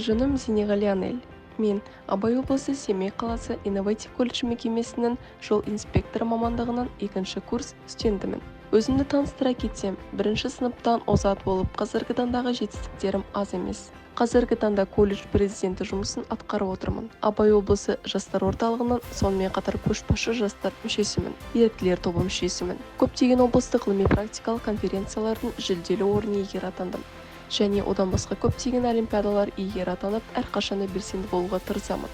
Аты-жөнім Зейнеғали Анель. Мен Абай облысы Семей қаласы инноватив колледж мекемесінің жол инспекторы мамандығынан 2-ші курс студентімін. Өзімді таныстыра кетсем, 1-ші сыныптан озат болып, қазіргі таңдағы жетістіктерім аз емес. Қазіргі таңда колледж президенті жұмысын атқарып отырмын. Абай облысы жастар орталығынан, сонымен қатар көшбасшы жастар мүшесімін, еріктілер тобы мүшесімін. Көптеген облыстық ғылыми-практикалық конференциялардың жүлделі орын иегері атандым. Және одан басқа көптеген олимпиадалар иегері атанып, әрқашанда белсенді болуға тырысамын.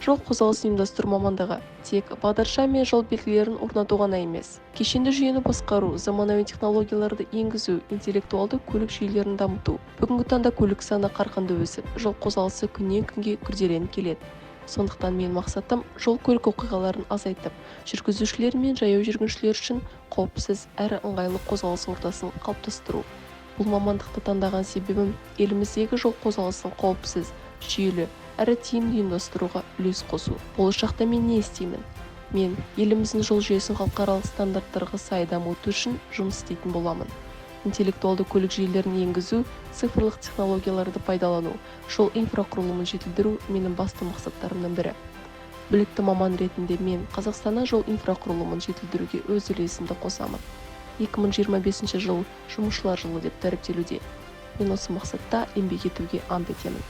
Жол қозғалысын ұйымдастыру мамандығы тек бағдарша мен жол белгілерін орнату ғана емес. Кешенді жүйені басқару, заманауи технологияларды енгізу, интеллектуалды көлік жүйелерін дамыту. Бүгінгі таңда көлік саны қарқынды өсіп, жол қозғалысы күннен күнге күрделеніп келеді. Сондықтан мен мақсатым жол көлік оқиғаларын азайтып, жүргізушілер мен жаяу жүргіншілер үшін қауіпсіз әрі ыңғайлы қозғалыс ортасын қалыптастыру. Бұл мамандықты таңдаған себебім еліміздегі жол қозғалысын қауіпсіз, жүйелі әрі тиімді ұйымдастыруға үлес қосу. Болашақта мен не істеймін? Мен еліміздің жол жүйесін халықаралық стандарттарға сай дамыту үшін жұмыс істейтін боламын. Интеллектуалды көлік жүйелерін енгізу, цифрлық технологияларды пайдалану, жол инфрақұрылымын жетілдіру менің басты мақсаттарымның бірі. Білікті маман ретінде мен Қазақстанда жол инфрақұрылымын жетілдіруге өз үлесімді қосамын. 2025 жыл жұмысшылар жылы деп дәріптелуде. Мен осы мақсатта еңбек етуге ант етемін.